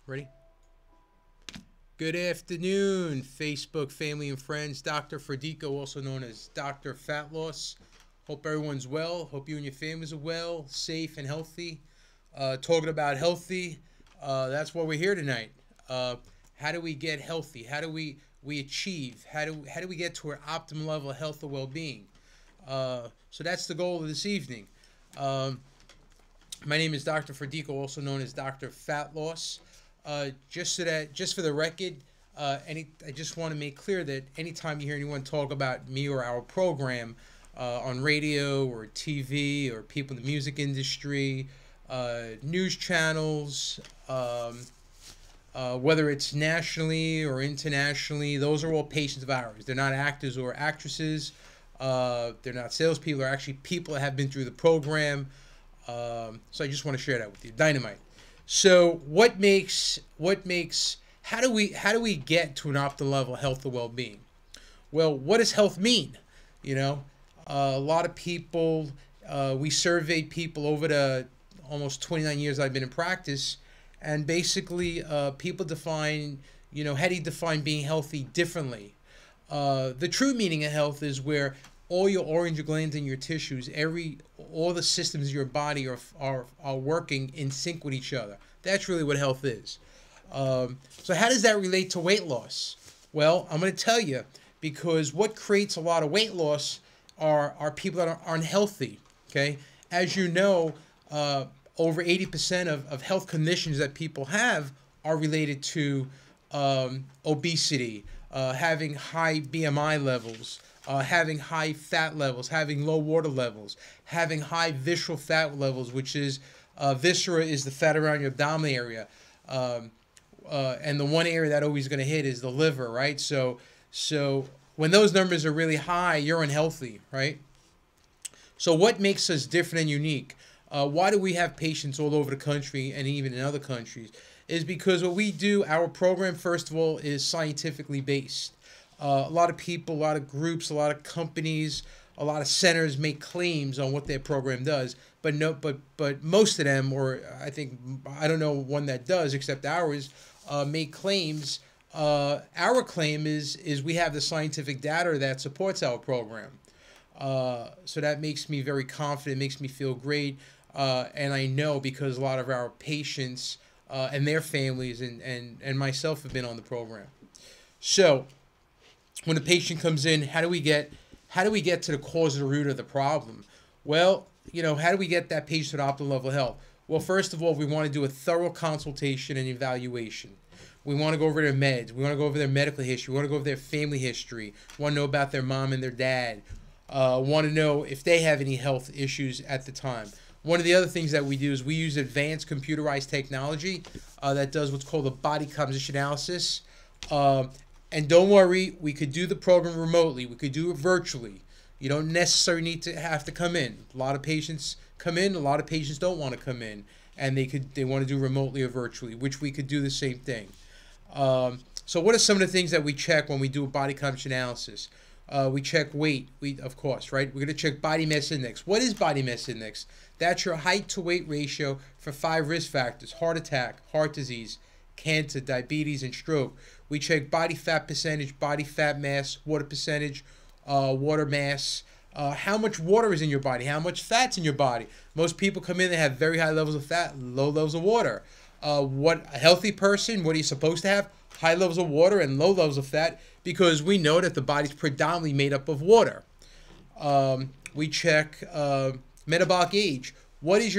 Ready? Good afternoon, Facebook family and friends. Dr. Ferdico, also known as Dr. Fat Loss. Hope everyone's well. Hope you and your families are well, safe, and healthy. Talking about healthy, that's why we're here tonight. How do we get healthy? How do we achieve? How do we get to our optimal level of health and well-being? So that's the goal of this evening. My name is Dr. Ferdico, also known as Dr. Fat Loss. Just for the record, I just want to make clear that anytime you hear anyone talk about me or our program on radio or TV or people in the music industry, news channels, whether it's nationally or internationally, those are all patients of ours. They're not actors or actresses. They're not salespeople. They're actually people that have been through the program. So I just want to share that with you. Dynamite. So how do we get to an optimal level of health and well-being? Well, what does health mean? A lot of people, we surveyed people over the almost 29 years I've been in practice, and basically people define, how do you define being healthy differently? The true meaning of health is where all your orange glands in your tissues, all the systems of your body are working in sync with each other. That's really what health is. So how does that relate to weight loss? Well, I'm going to tell you, because what creates a lot of weight loss are people that are unhealthy. Okay, as you know, over 80% of health conditions that people have are related to obesity, having high BMI levels, having high fat levels, having low water levels, having high visceral fat levels, which is viscera is the fat around your abdominal area, and the one area that always going to hit is the liver, right? So when those numbers are really high, you're unhealthy, right? So what makes us different and unique? Why do we have patients all over the country and even in other countries? Is because what we do, our program, first of all, is scientifically based. A lot of people, a lot of groups, a lot of companies, a lot of centers make claims on what their program does, but most of them, or I don't know one that does except ours, make claims. Our claim is we have the scientific data that supports our program. So that makes me very confident, makes me feel great, and I know because a lot of our patients and their families and myself have been on the program. So when a patient comes in, how do we get to the cause of the root of the problem? Well, how do we get that patient to optimal level of health? Well, first of all, we want to do a thorough consultation and evaluation. We want to go over their meds. We want to go over their medical history. We want to go over their family history. We want to know about their mom and their dad. Want to know if they have any health issues at the time. One of the other things that we do is we use advanced computerized technology that does what's called a body composition analysis. And don't worry, we could do the program remotely. We could do it virtually. You don't necessarily need to have to come in. A lot of patients come in. A lot of patients don't want to come in, and they want to do remotely or virtually, which we could do the same thing. So what are some of the things that we check when we do a body composition analysis? We check weight, of course, right? We're going to check body mass index. What is body mass index? That's your height to weight ratio for 5 risk factors: heart attack, heart disease, cancer, diabetes, and stroke. We check body fat percentage, body fat mass, water percentage, water mass, how much water is in your body, how much fat's in your body. Most people come in, they have very high levels of fat, low levels of water. What a healthy person, what are you supposed to have? High levels of water and low levels of fat, because we know that the body's predominantly made up of water. We check metabolic age. What is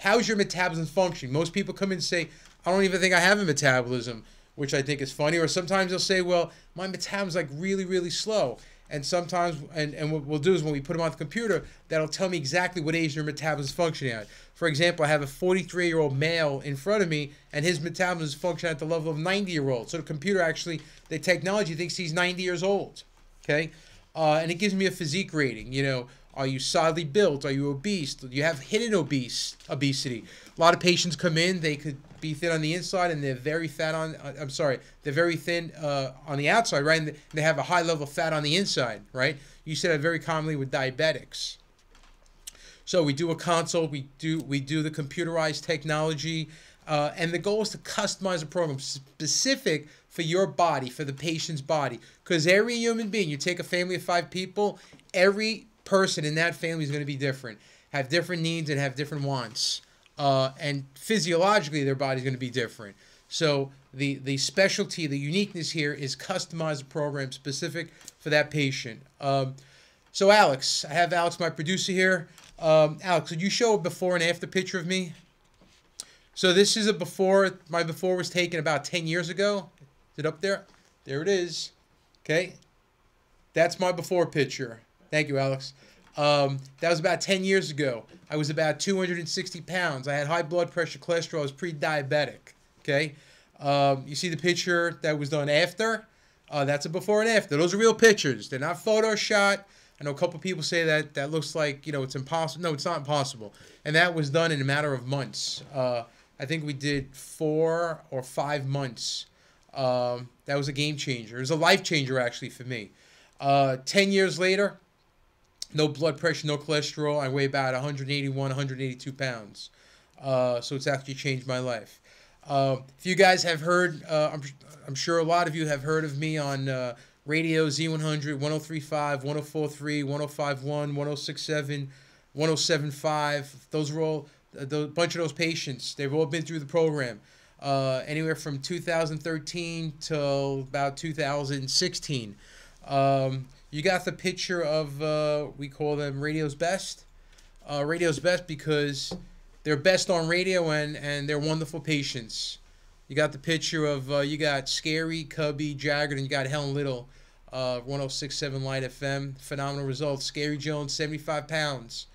how's your metabolism functioning? Most people come in and say, I don't even think I have a metabolism, which I think is funny. Or sometimes they'll say, well, my metabolism's like really, really slow. And sometimes, and what we'll do is when we put them on the computer, that'll tell me exactly what age their metabolism is functioning at. For example, I have a 43-year-old male in front of me, and his metabolism is functioning at the level of 90-year-old. So the computer actually, the technology thinks he's 90 years old. Okay? And it gives me a physique rating. Are you solidly built? Are you obese? Do you have hidden obesity? A lot of patients come in, they could be thin on the inside and they're very fat on, they're very thin on the outside, right? And they have a high level of fat on the inside, right? You see that very commonly with diabetics. So we do a consult, we do the computerized technology, And the goal is to customize a program specific for your body, for the patient's body. Because every human being, you take a family of 5 people, every person in that family is going to be different, have different needs and have different wants. And physiologically, their body's going to be different. So the specialty, the uniqueness here is customize a program specific for that patient. So Alex, I have Alex, my producer here. Alex, could you show a before and after picture of me? So this is a before. My before was taken about 10 years ago. Is it up there? There it is. Okay. That's my before picture. Thank you, Alex. That was about 10 years ago. I was about 260 pounds. I had high blood pressure, cholesterol. I was pre-diabetic. Okay. You see the picture that was done after? That's a before and after. Those are real pictures. They're not Photoshop. I know a couple people say that that looks like, you know, it's impossible. No, it's not impossible. And that was done in a matter of months. I think we did 4 or 5 months. That was a game changer. It was a life changer, actually, for me. 10 years later, no blood pressure, no cholesterol. I weigh about 181, 182 pounds. So it's actually changed my life. If you guys have heard, I'm sure a lot of you have heard of me on radio Z100, 103.5, 104.3, 105.1, 106.7, 107.5. Those are all, a bunch of those patients. They've all been through the program. Anywhere from 2013 till about 2016. You got the picture of, we call them Radio's Best. Radio's Best because they're best on radio and they're wonderful patients. You got the picture of, you got Scary, Cubby, Jagger, and you got Helen Little, 106.7 Light FM. Phenomenal results. Scary Jones, 75 pounds.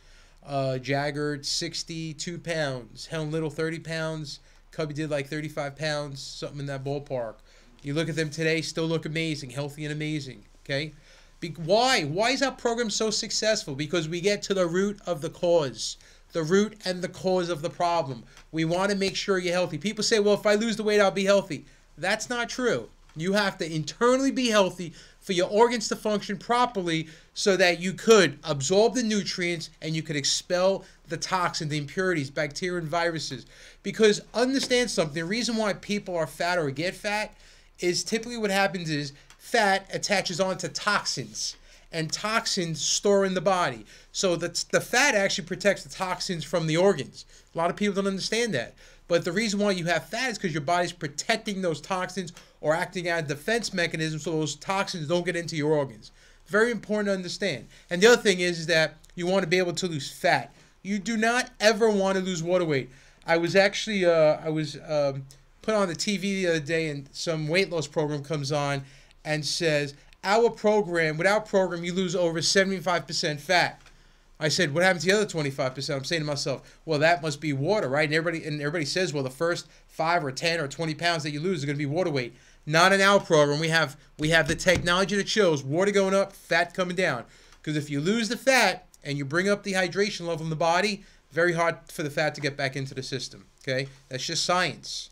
Jagger, 62 pounds. Helen Little, 30 pounds. Cubby did like 35 pounds, something in that ballpark. You look at them today, still look amazing, healthy and amazing, okay? Why? Why is our program so successful? Because we get to the root of the cause. The root and the cause of the problem. We want to make sure you're healthy. People say, well, if I lose the weight, I'll be healthy. That's not true. You have to internally be healthy for your organs to function properly so that you could absorb the nutrients and you could expel the toxins, the impurities, bacteria, and viruses. Because understand something, the reason why people are fat or get fat is typically what happens is fat attaches onto toxins. And toxins store in the body. So the fat actually protects the toxins from the organs. A lot of people don't understand that. But the reason why you have fat is because your body's protecting those toxins or acting as a defense mechanism so those toxins don't get into your organs. Very important to understand. And the other thing is that you want to be able to lose fat. You do not ever want to lose water weight. I was actually, put on the TV the other day and some weight loss program comes on and says, our program, with our program, you lose over 75% fat. I said, what happens to the other 25%? I'm saying to myself, well, that must be water, right? And everybody says, well, the first 5 or 10 or 20 pounds that you lose are going to be water weight. Not in our program. We have the technology that shows water going up, fat coming down. Because if you lose the fat and you bring up the hydration level in the body, very hard for the fat to get back into the system. Okay, that's just science.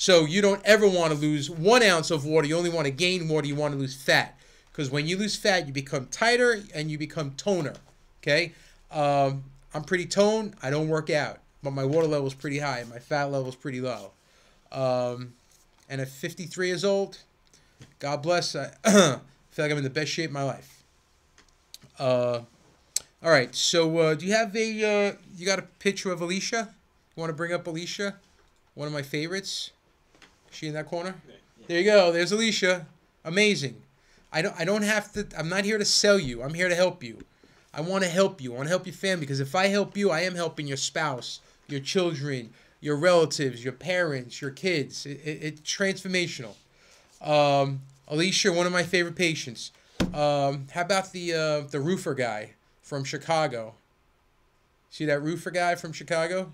So you don't ever want to lose 1 ounce of water. You only want to gain water. You want to lose fat. Because when you lose fat, you become tighter and you become toner. Okay? I'm pretty toned. I don't work out. But my water level is pretty high. My fat level is pretty low. And at 53 years old, God bless, I feel like I'm in the best shape of my life. All right. So do you have you got a picture of Alicia? You want to bring up Alicia? One of my favorites. Is she in that corner? Yeah. There you go. There's Alicia. Amazing. I don't have to. I'm not here to sell you. I'm here to help you. I want to help you. I want to help your family because if I help you, I am helping your spouse, your children, your relatives, your parents, your kids. It's transformational. Alicia, one of my favorite patients. How about the roofer guy from Chicago? See that roofer guy from Chicago?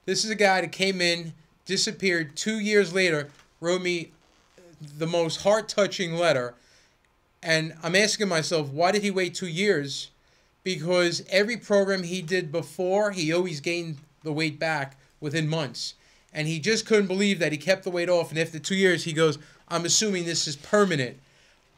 This is a guy that came in, disappeared 2 years later, wrote me the most heart-touching letter. And I'm asking myself, why did he wait 2 years? Because every program he did before, he always gained the weight back within months. And he just couldn't believe that he kept the weight off. And after 2 years, he goes, I'm assuming this is permanent.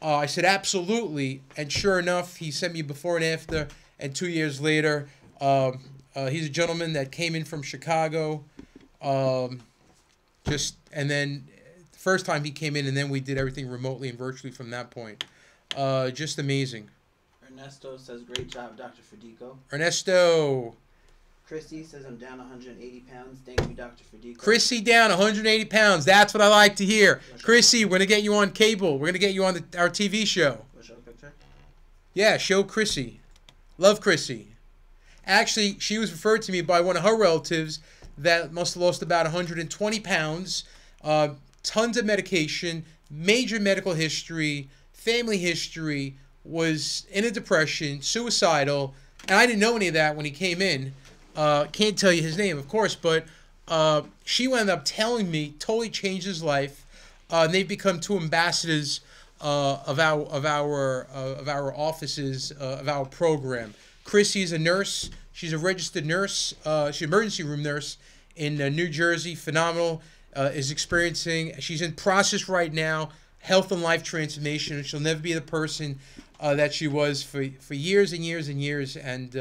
I said, absolutely. And sure enough, he sent me before and after. And 2 years later, He's a gentleman that came in from Chicago. And then the first time he came in, and then we did everything remotely and virtually from that point. Just amazing. Ernesto says, great job, Dr. Fedico. Ernesto. Chrissy says, I'm down 180 pounds. Thank you, Dr. Fedico. Chrissy down 180 pounds. That's what I like to hear. Chrissy, we're going to get you on cable. We're going to get you on our TV show. We'll show a picture? Yeah, show Chrissy. Love Chrissy. Actually, she was referred to me by one of her relatives that must have lost about 120 pounds. Tons of medication, major medical history, family history, was in a depression, suicidal, and I didn't know any of that when he came in. Can't tell you his name, of course, but she wound up telling me, totally changed his life. And they've become two ambassadors of our offices, of our program. Chrissy's a nurse. She's a registered nurse. She's an emergency room nurse in New Jersey. Phenomenal. She's in process right now, health and life transformation. She'll never be the person that she was for years and years and years. And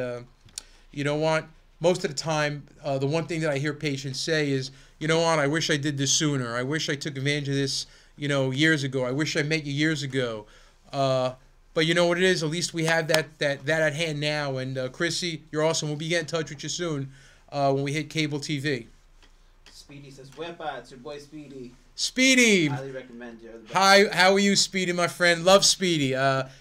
you know what? Most of the time, the one thing that I hear patients say is, you know what? I wish I did this sooner. I wish I took advantage of this, years ago. I wish I met you years ago. But you know what it is? At least we have that at hand now. And Chrissy, you're awesome. We'll be getting in touch with you soon when we hit cable TV. Speedy says, Wepa, it's your boy Speedy. Speedy! Highly recommend you. Hi, how are you, Speedy, my friend? Love Speedy.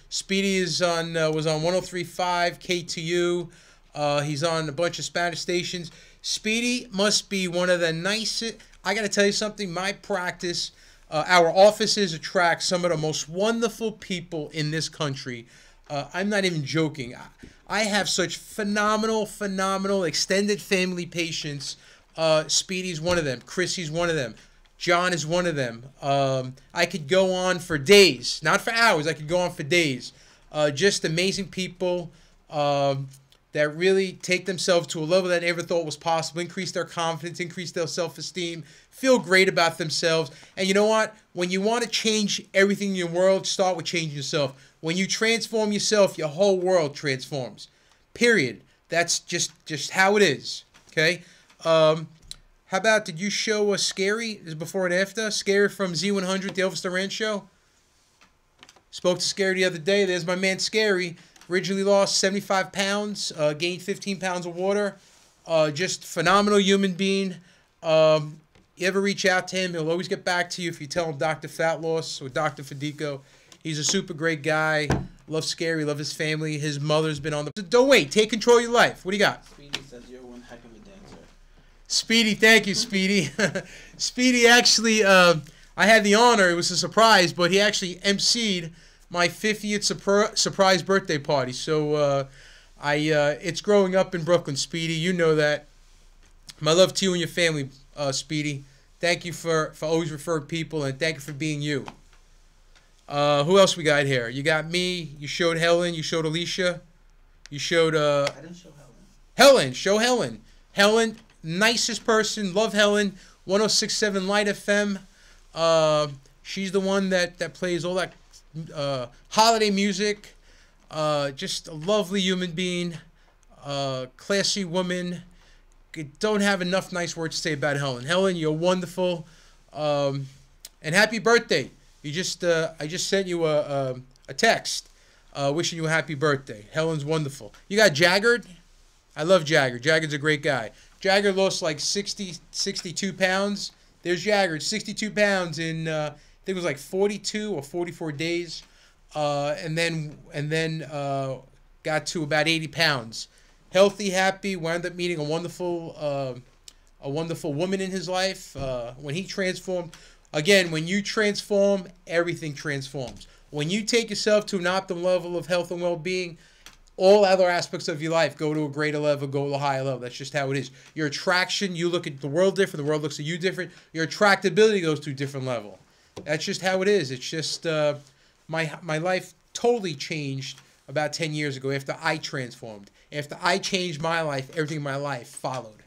Speedy is was on 103.5 KTU. He's on a bunch of Spanish stations. Speedy must be one of the nicest. I got to tell you something. My practice, our offices attract some of the most wonderful people in this country. I'm not even joking. I have such phenomenal extended family patients. Speedy's one of them. Chrissy's one of them. John is one of them. I could go on for days, not for hours. I could go on for days. Just amazing people that really take themselves to a level that they never thought was possible, increase their confidence, increase their self-esteem, feel great about themselves. And you know what? When you want to change everything in your world, start with changing yourself. When you transform yourself, your whole world transforms. Period. That's just how it is. Okay? How about, did you show Scary? This is before and after. Scary from Z100, the Elvis Duran show. Spoke to Scary the other day. There's my man Scary. Originally lost 75 pounds, gained 15 pounds of water. Just phenomenal human being. You ever reach out to him, he'll always get back to you if you tell him Dr. Fat Loss or Dr. Fedico. He's a super great guy. Love Scary, love his family. His mother's been on the... Don't wait. Take control of your life. What do you got? Speedy says you're one heck of a dancer. Speedy, thank you, Speedy. Speedy actually, I had the honor, it was a surprise, but he actually emceed my 50th surprise birthday party. So it's growing up in Brooklyn, Speedy. You know that. My love to you and your family, Speedy. Thank you for always referring people, and thank you for being you. Who else we got here? You got me. You showed Helen. You showed Alicia. You showed... I didn't show Helen. Helen. Show Helen. Helen, nicest person. Love Helen. 106.7 Light FM. She's the one that plays all that holiday music. Just a lovely human being. Classy woman. Don't have enough nice words to say about Helen. Helen, you're wonderful. And happy birthday. I just sent you a text wishing you a happy birthday. Helen's wonderful. You got Jagger? I love Jagger. Jagger's a great guy. Jagger lost like 62 pounds. There's Jagger, 62 pounds in I think it was like 42 or 44 days, and then got to about 80 pounds. Healthy, happy. Wound up meeting a wonderful woman in his life. When he transformed, again, when you transform, everything transforms. When you take yourself to an optimal level of health and well-being, all other aspects of your life go to a greater level, go to a higher level. That's just how it is. Your attraction, you look at the world different, the world looks at you different. Your attractability goes to a different level. That's just how it is. It's just my life totally changed about 10 years ago after I transformed. After I changed my life, everything in my life followed.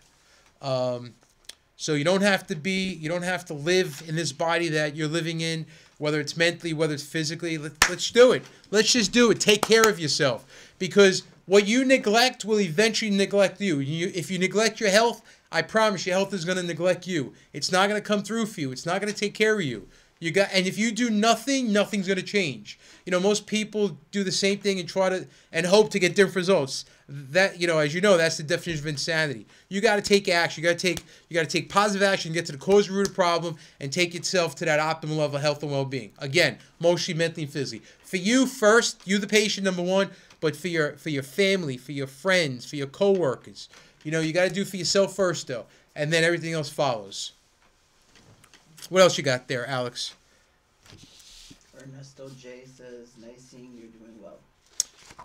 So you don't have to live in this body that you're living in, whether it's mentally, whether it's physically. Let's do it. Let's just do it. Take care of yourself. Because What you neglect will eventually neglect you. If you neglect your health, I promise your health is going to neglect you. It's not going to come through for you. It's not going to take care of you. And if you do nothing, nothing's going to change. Most people do the same thing and try to and hope to get different results. That, as you know, that's the definition of insanity. You got to take action. You got to take positive action, get to the cause root of the problem, and take yourself to that optimal level of health and well-being. Again, mostly mentally and physically. For you first, you the patient, number one, but for your family, for your friends, for your coworkers. You got to do for yourself first, though, and then everything else follows. What else you got there, Alex? Ernesto J says, nice seeing you're doing well.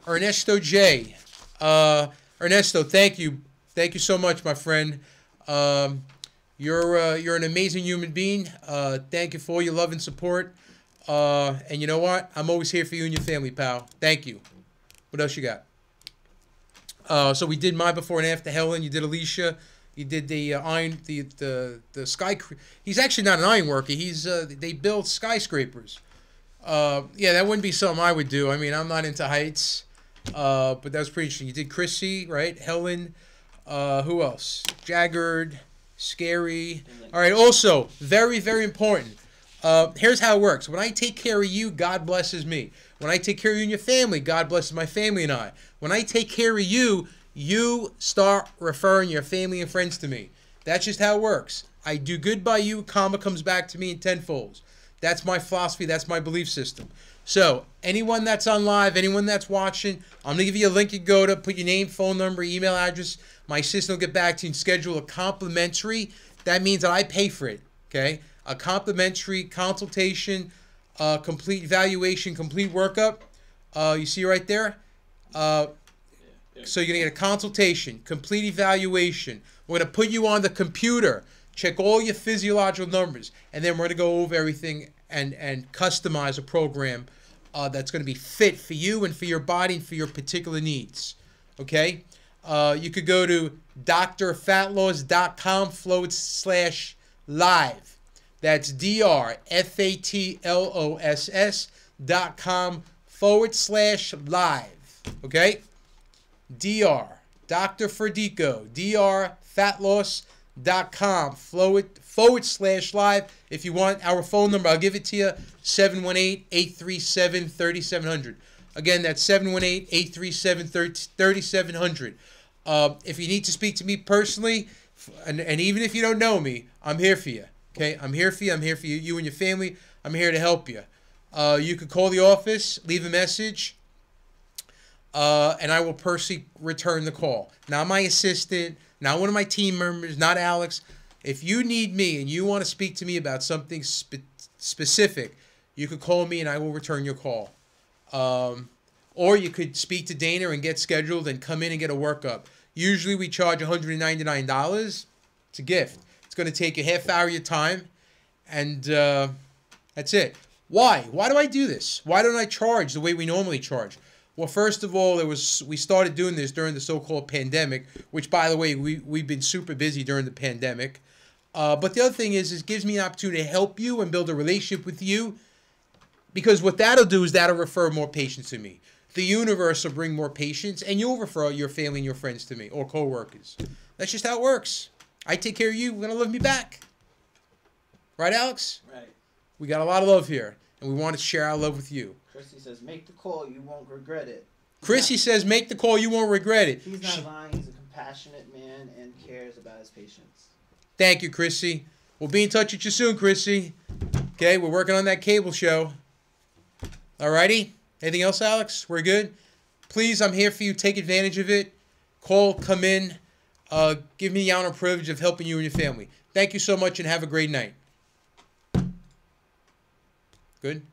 Ernesto J. Ernesto, thank you. Thank you so much, my friend. You're an amazing human being. Thank you for all your love and support. And you know what? I'm always here for you and your family, pal. Thank you. What else you got? So we did my before and after Helen. You did Alicia. You did the iron, the sky. He's actually not an iron worker. They build skyscrapers. Yeah, that wouldn't be something I would do. I mean, I'm not into heights. But that was pretty interesting. You did Chrissy, right? Helen. Who else? Jaggard, Scary. All right. Also, very, very important. Here's how it works. When I take care of you, God blesses me. When I take care of you and your family, God blesses my family and I. When I take care of you, you start referring your family and friends to me. That's just how it works. I do good by you, karma comes back to me in tenfolds. That's my philosophy. That's my belief system. So anyone that's on live, anyone that's watching, I'm going to give you a link you go to, put your name, phone number, email address. My assistant will get back to you and schedule a complimentary. That means that I pay for it, okay? A complimentary consultation, complete evaluation, complete workup. You see right there? So you're going to get a consultation, complete evaluation. We're going to put you on the computer, check all your physiological numbers, and then we're going to go over everything and customize a program that's going to be fit for you and for your body and for your particular needs. Okay? You could go to drfatloss.com/live. That's drfatloss.com/live. Okay? Dr. Ferdico, drfatloss.com/live. If you want our phone number, I'll give it to you, 718-837-3700. Again, that's 718-837-3700. If you need to speak to me personally, and even if you don't know me, I'm here for you. Okay? I'm here for you. I'm here for you and your family. I'm here to help you. You could call the office, leave a message, and I will personally return the call. Not my assistant, not one of my team members, not Alex. If you need me and you want to speak to me about something specific, you could call me and I will return your call. Or you could speak to Dana and get scheduled and come in and get a workup. Usually we charge $199. It's a gift. It's going to take you a half hour of your time, and that's it. Why? Why do I do this? Why don't I charge the way we normally charge? Well, first of all, we started doing this during the so-called pandemic, which, by the way, we've been super busy during the pandemic. But the other thing is it gives me an opportunity to help you and build a relationship with you, because what that'll do is that'll refer more patients to me. The universe will bring more patients, and you'll refer your family and your friends to me, or coworkers. That's just how it works. I take care of you, you're going to love me back. Right, Alex? Right. We got a lot of love here, and we want to share our love with you. Chrissy says, make the call, you won't regret it. Chrissy says, make the call, you won't regret it. He's not lying, he's a compassionate man and cares about his patients. Thank you, Chrissy. We'll be in touch with you soon, Chrissy. Okay, we're working on that cable show. Alrighty? Anything else, Alex? We're good? Please, I'm here for you. Take advantage of it. Call, come in. Give me the honor and privilege of helping you and your family. Thank you so much and have a great night. Good?